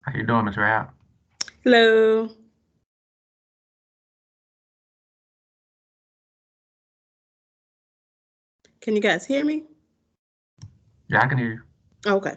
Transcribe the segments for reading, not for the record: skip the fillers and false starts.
How you doing, Mr. App? Hello. Can you guys hear me? Yeah, I can hear you. Okay.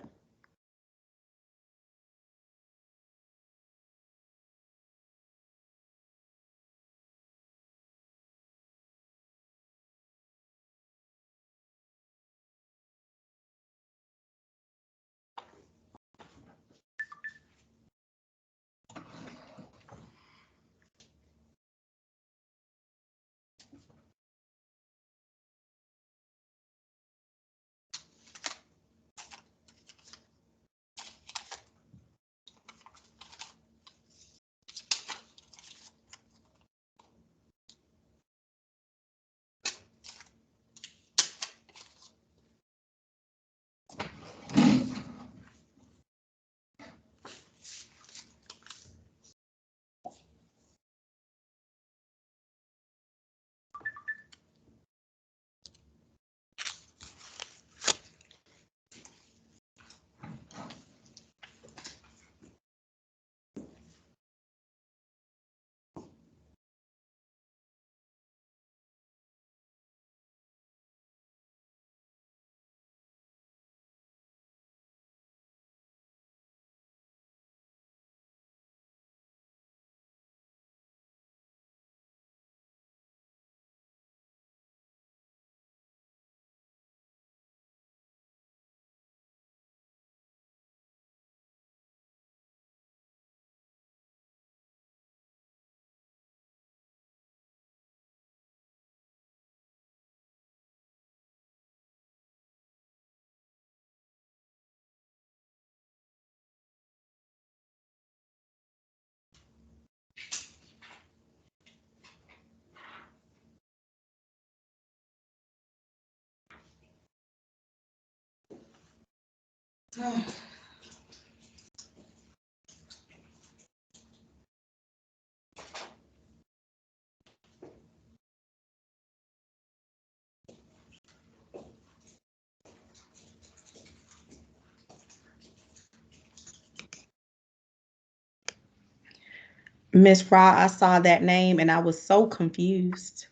Miss Ra, I saw that name and I was so confused.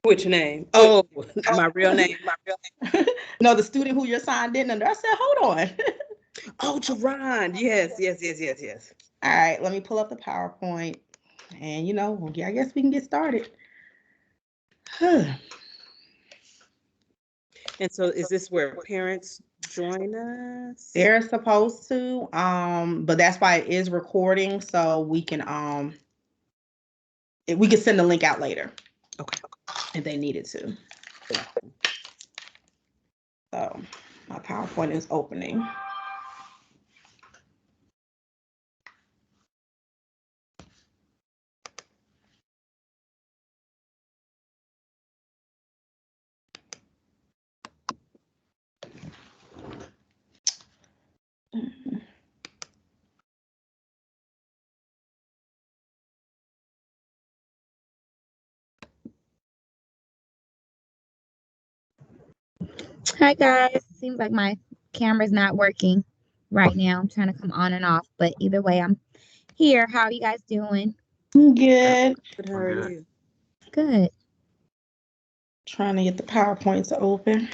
Which name? Oh, my real name. No, the student who you're signed in under. I said, hold on. Oh, Jerron. Yes. All right, let me pull up the PowerPoint. And I guess we can get started. And so is this where parents join us? They're supposed to, but that's why it is recording, so we can send the link out later. Okay. If they needed to. So my PowerPoint is opening. Hi guys. Seems like my camera's not working right now. I'm trying to come on and off, but either way, I'm here. How are you guys doing? Good. How are you? Good. Trying to get the PowerPoint to open.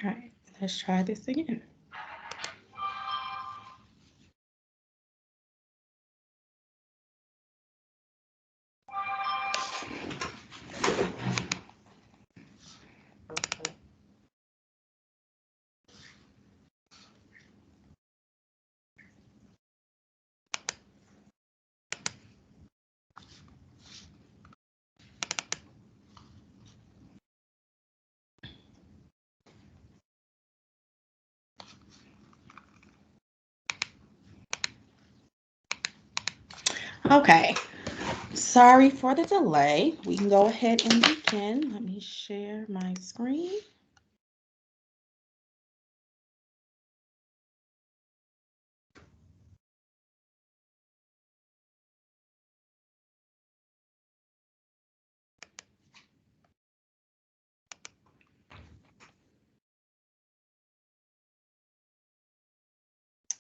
All right, let's try this again. Okay, sorry for the delay. We can go ahead and begin. Let me share my screen.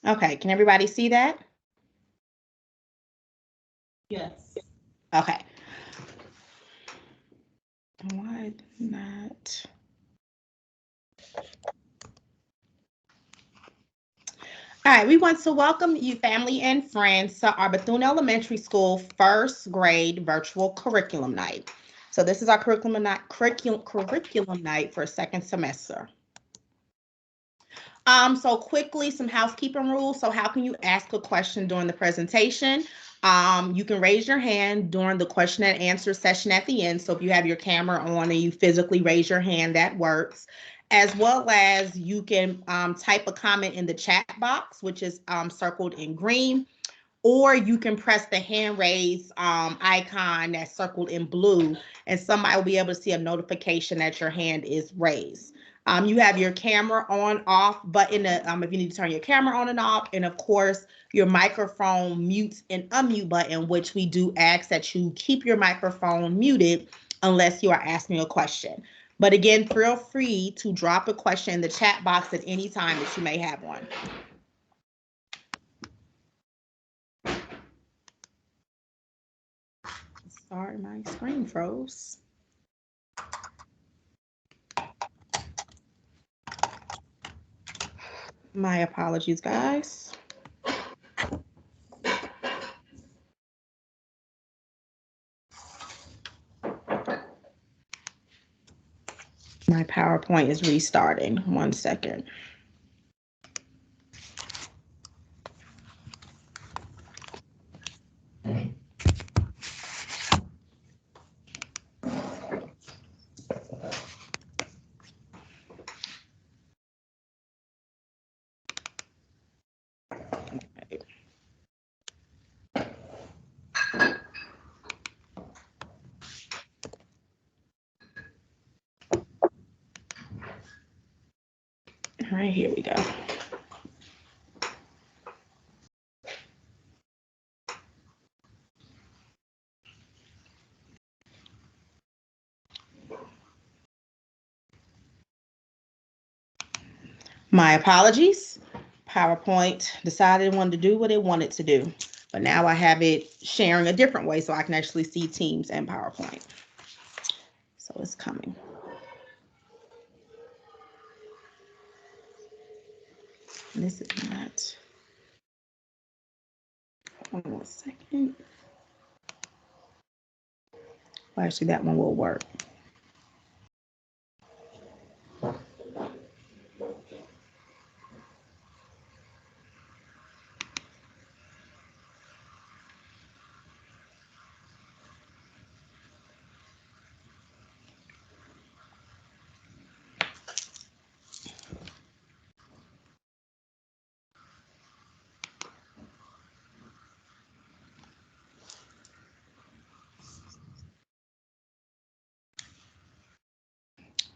Okay, can everybody see that? Yes. Okay. Why not? All right, we want to welcome you, family and friends, to our Bethune Elementary School first grade virtual curriculum night. So this is our curriculum night for second semester. So quickly, some housekeeping rules. So how can you ask a question during the presentation? You can raise your hand during the question and answer session at the end. So if you have your camera on and you physically raise your hand, that works. As well as you can type a comment in the chat box, which is circled in green, or you can press the hand raise icon that's circled in blue, and somebody will be able to see a notification that your hand is raised. You have your camera on, off button if you need to turn your camera on and off, and of course, your microphone mute and unmute button, which we do ask that you keep your microphone muted unless you are asking a question. But again, feel free to drop a question in the chat box at any time that you may have one. Sorry, my screen froze. My apologies, guys. My PowerPoint is restarting. 1 second. All right, here we go. My apologies. PowerPoint decided it wanted to do what it wanted to do, but now I have it sharing a different way so I can actually see Teams and PowerPoint. So it's coming. This is not. Hold on 1 second. Well, actually, that one will work.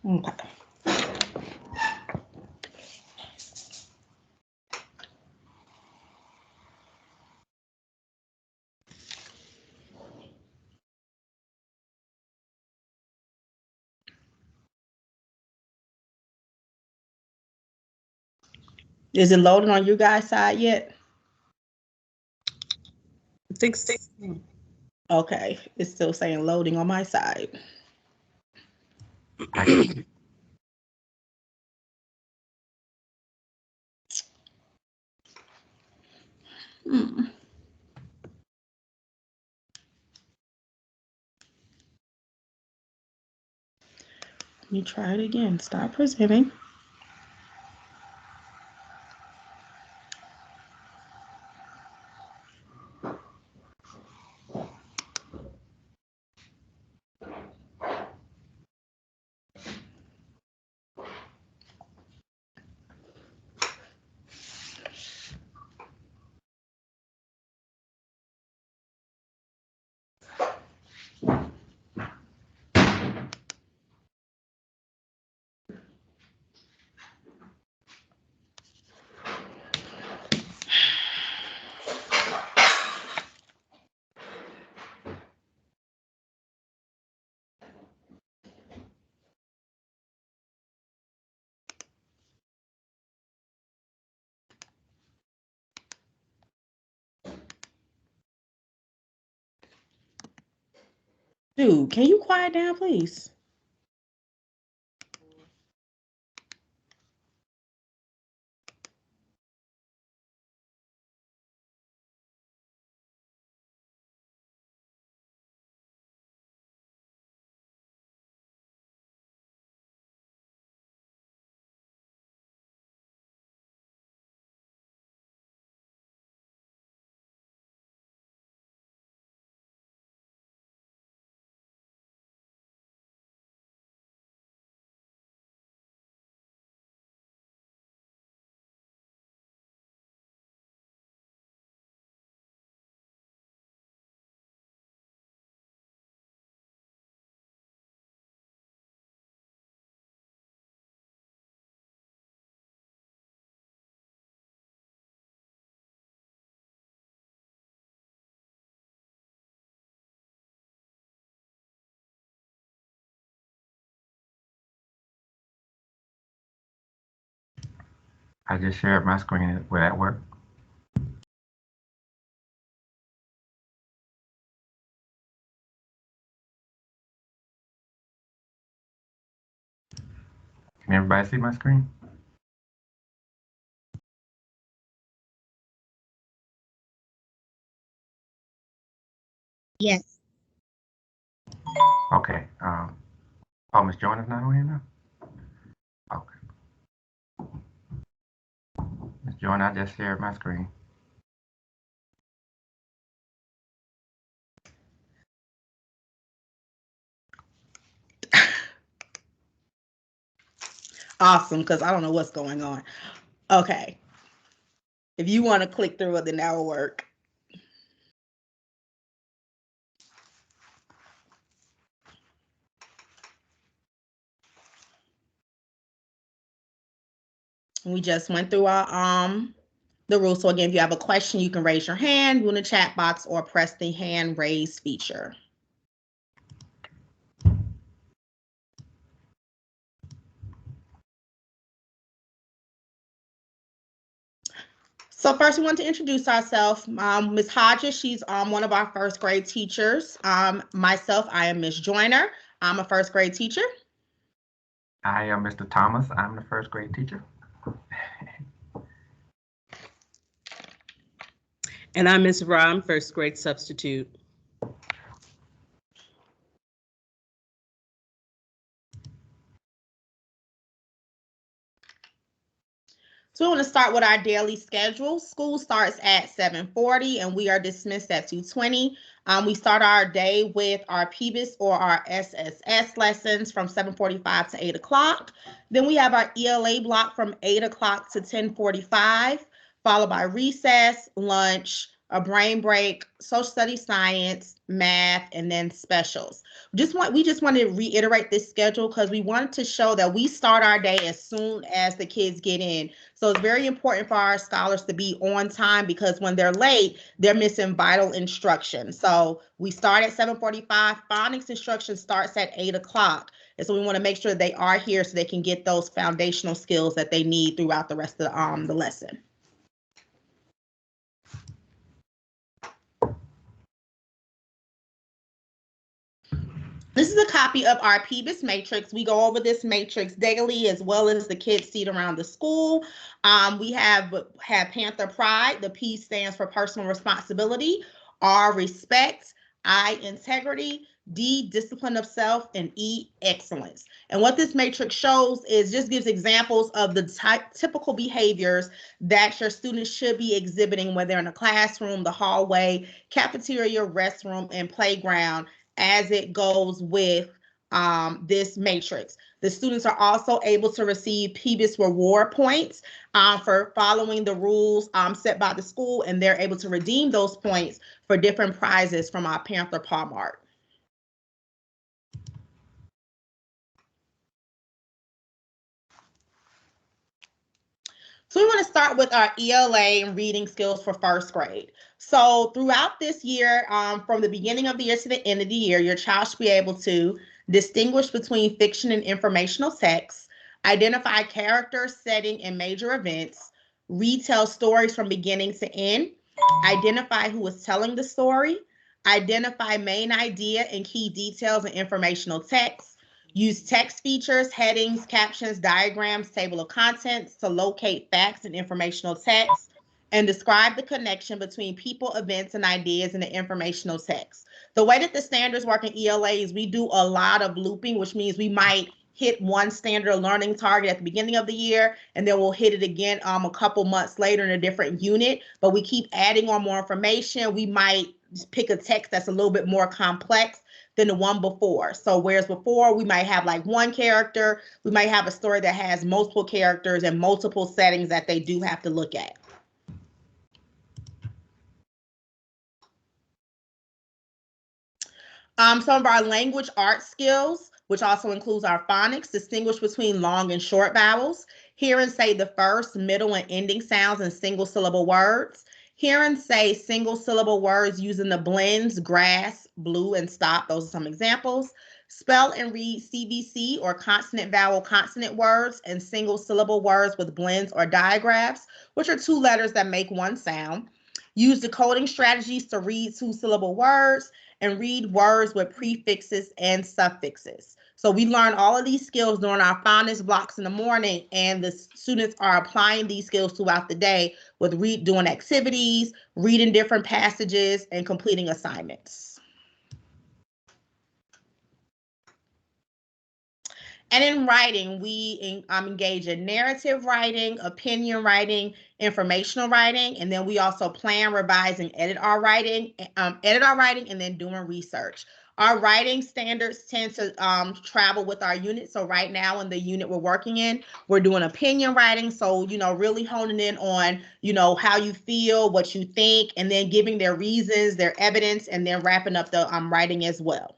Okay. Is it loading on you guys' side yet? I think so. Okay, it's still saying loading on my side. I can see. Hmm. Let me try it again. Stop presenting. Dude, can you quiet down, please? I just shared my screen. Will that work? Can everybody see my screen? Yes. Okay. Oh, Miss Joyner's not on here now? Okay. Miss Joyner, I just shared my screen. Awesome, because I don't know what's going on. Okay. If you want to click through it, then that will work. We just went through our the rules. So again, if you have a question, you can raise your hand in the chat box or press the hand raise feature. So first, we want to introduce ourselves. Ms. Hodges, she's one of our first grade teachers. Myself, I am Ms. Joyner. I'm a first grade teacher. I am Mr. Thomas. I'm the first grade teacher. And I'm Ms. Ram, first grade substitute. So we want to start with our daily schedule. School starts at 7:40 and we are dismissed at 2:20. We start our day with our PBIS or our SSS lessons from 7:45 to 8 o'clock. Then we have our ELA block from 8 o'clock to 10:45, followed by recess, lunch, a brain break, social studies, science, math, and then specials. We just wanted to reiterate this schedule because we wanted to show that we start our day as soon as the kids get in. So it's very important for our scholars to be on time because when they're late, they're missing vital instruction. So we start at 7:45. Phonics instruction starts at 8 o'clock. And so we want to make sure they are here so they can get those foundational skills that they need throughout the rest of the lesson. This is a copy of our PBIS matrix. We go over this matrix daily as well as the kids see it around the school. We have Panther Pride. The P stands for personal responsibility. R, respect. I, integrity. D, discipline of self. And E, excellence. And what this matrix shows is just gives examples of the typical behaviors that your students should be exhibiting when they're in a classroom, the hallway, cafeteria, restroom, and playground, as it goes with this matrix. The students are also able to receive PBIS reward points for following the rules set by the school, and they're able to redeem those points for different prizes from our Panther Paw Mart. So we want to start with our ELA and reading skills for first grade. So throughout this year, from the beginning of the year to the end of the year, your child should be able to distinguish between fiction and informational text, identify character, setting, and major events, retell stories from beginning to end, identify who is telling the story, identify main idea and key details in informational text, use text features, headings, captions, diagrams, table of contents to locate facts and informational text, and describe the connection between people, events, and ideas in the informational text. The way that the standards work in ELA is we do a lot of looping, which means we might hit one standard learning target at the beginning of the year, and then we'll hit it again a couple months later in a different unit, but we keep adding on more information. We might pick a text that's a little bit more complex than the one before. So whereas before we might have like one character, we might have a story that has multiple characters and multiple settings that they do have to look at. Some of our language arts skills, which also includes our phonics, distinguish between long and short vowels, hear and say the first, middle, and ending sounds in single syllable words, hear and say single syllable words using the blends, grass, blue, and stop. Those are some examples. Spell and read CVC or consonant vowel consonant words and single syllable words with blends or digraphs, which are two letters that make one sound. Use decoding strategies to read two syllable words and read words with prefixes and suffixes. So we learn all of these skills during our phonics blocks in the morning, and the students are applying these skills throughout the day with doing activities, reading different passages, and completing assignments. And in writing, we engage in narrative writing, opinion writing, informational writing, and then we also plan, revise, and edit our writing, and then doing research. Our writing standards tend to travel with our unit. So right now in the unit we're working in, we're doing opinion writing. So, really honing in on, how you feel, what you think, and then giving their reasons, their evidence, and then wrapping up the writing as well.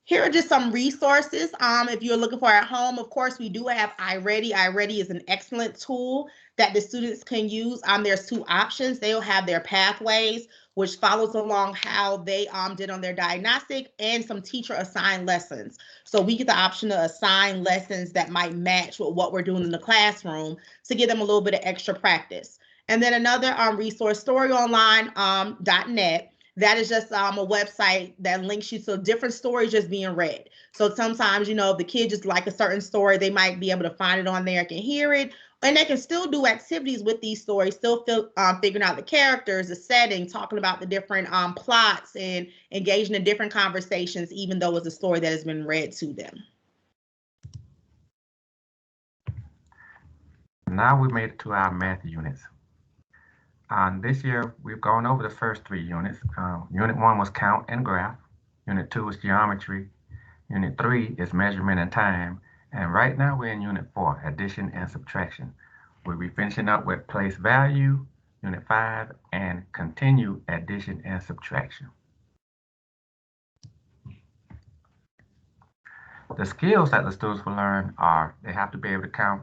Here are just some resources if you're looking for at home. Of course, we do have iReady. iReady is an excellent tool that the students can use. There's two options. They'll have their pathways, which follows along how they did on their diagnostic, and some teacher assigned lessons. So we get the option to assign lessons that might match with what we're doing in the classroom to give them a little bit of extra practice. And then another resource, storyonline.net. That is just a website that links you to different stories just being read. So sometimes, if the kid just like a certain story, they might be able to find it on there, can hear it, and they can still do activities with these stories, still figuring out the characters, the setting, talking about the different plots, and engaging in different conversations, even though it's a story that has been read to them. Now we made it to our math units. This year, we've gone over the first three units. Unit 1 was count and graph. Unit 2 is geometry. Unit 3 is measurement and time. And right now we're in Unit 4, addition and subtraction. We'll be finishing up with place value, Unit 5, and continue addition and subtraction. The skills that the students will learn are they have to be able to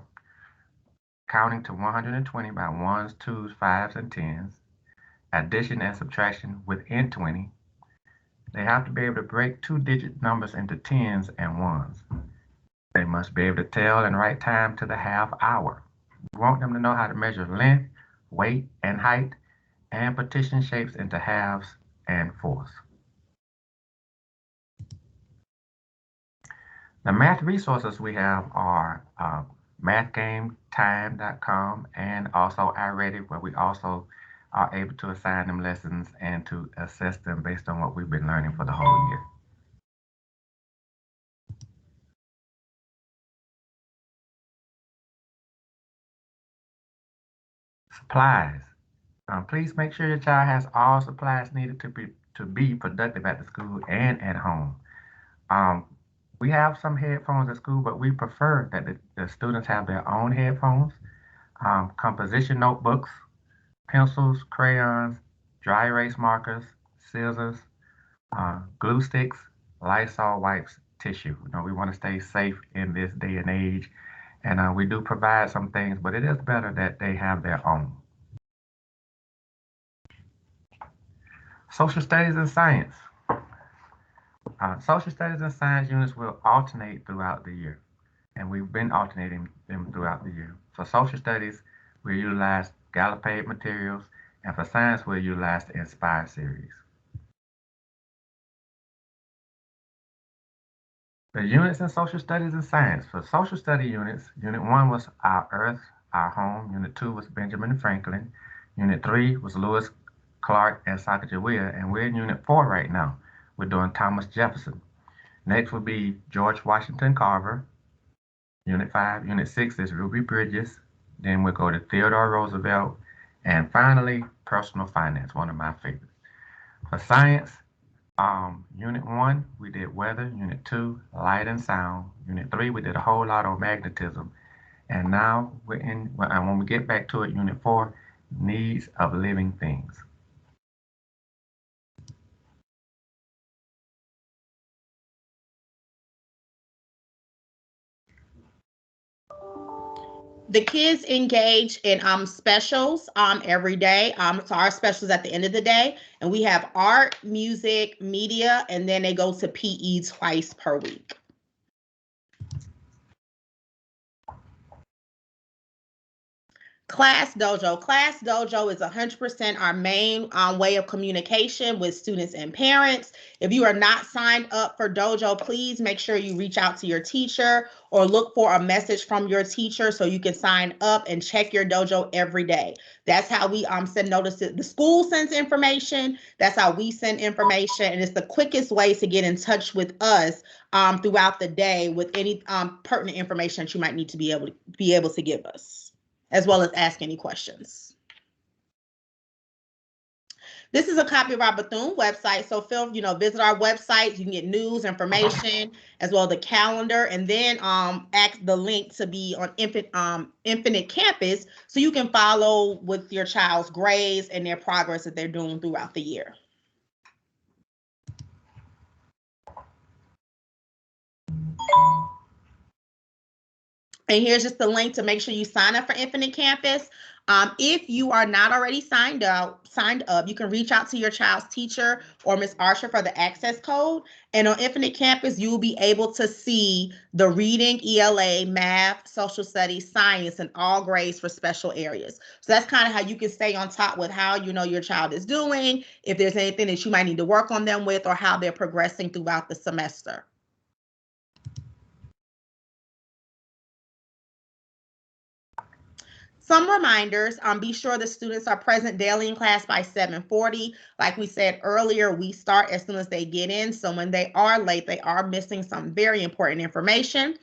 counting to 120 by 1s, 2s, 5s, and 10s, addition and subtraction within 20. They have to be able to break two-digit numbers into 10s and 1s. They must be able to tell and write time to the half hour. We want them to know how to measure length, weight, and height, and partition shapes into halves and fourths. The math resources we have are mathgametime.com and also iReady, where we also are able to assign them lessons and to assess them based on what we've been learning for the whole year. Supplies. Please make sure your child has all supplies needed to be productive at the school and at home. We have some headphones at school, but we prefer that the students have their own headphones, composition notebooks, pencils, crayons, dry erase markers, scissors, glue sticks, Lysol wipes, tissue. We want to stay safe in this day and age, and we do provide some things, but it is better that they have their own. Social studies and science. Social studies and science units will alternate throughout the year, and we've been alternating them throughout the year. For social studies, we utilize Gallopade materials, and for science, we'll utilize the Inspire series. The units in social studies and science. For social study units, Unit 1 was Our Earth, Our Home. Unit 2 was Benjamin Franklin. Unit 3 was Lewis, Clark, and Sacagawea, and we're in Unit 4 right now. We're doing Thomas Jefferson. Next will be George Washington Carver. Unit 5. Unit 6 is Ruby Bridges. Then we'll go to Theodore Roosevelt. And finally, personal finance, one of my favorites. For science, Unit 1, we did weather. Unit 2, light and sound. Unit 3, we did a whole lot on magnetism. And now and when we get back to it, Unit 4, needs of living things. The kids engage in specials every day. So our specials at the end of the day, and we have art, music, media, and then they go to PE twice per week. Class Dojo. Class Dojo is 100% our main way of communication with students and parents. If you are not signed up for Dojo, please make sure you reach out to your teacher or look for a message from your teacher so you can sign up and check your Dojo every day. That's how we send notices. The school sends information. That's how we send information. And it's the quickest way to get in touch with us throughout the day with any pertinent information that you might need to be able to give us, as well as ask any questions. This is a copy of our Bethune website. So visit our website. You can get news, information, as well as the calendar, and then ask the link to be on Infinite Campus so you can follow with your child's grades and their progress that they're doing throughout the year. And here's just the link to make sure you sign up for Infinite Campus. If you are not already signed up, you can reach out to your child's teacher or Ms. Archer for the access code. And on Infinite Campus, you will be able to see the reading, ELA, math, social studies, science, and all grades for special areas. So that's kind of how you can stay on top with how your child is doing, if there's anything that you might need to work on them with, or how they're progressing throughout the semester. Some reminders, be sure the students are present daily in class by 7:40. Like we said earlier, we start as soon as they get in. So when they are late, they are missing some very important information.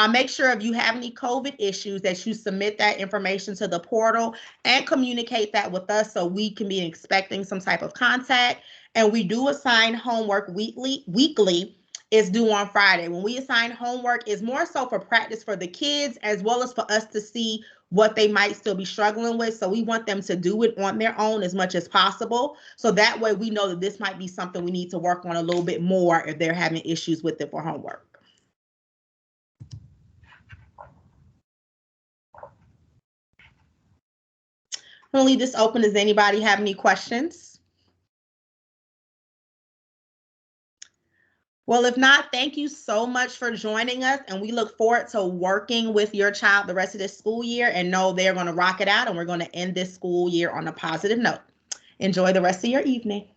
Make sure if you have any COVID issues that you submit that information to the portal and communicate that with us so we can be expecting some type of contact. And we do assign homework weekly. is due on Friday. When we assign homework, it's more so for practice for the kids as well as for us to see what they might still be struggling with. So we want them to do it on their own as much as possible. So that way we know that this might be something we need to work on a little bit more if they're having issues with it for homework. I'm gonna leave this open. Does anybody have any questions? Well, if not, thank you so much for joining us, and we look forward to working with your child the rest of this school year, and know they're going to rock it out, and we're going to end this school year on a positive note. Enjoy the rest of your evening.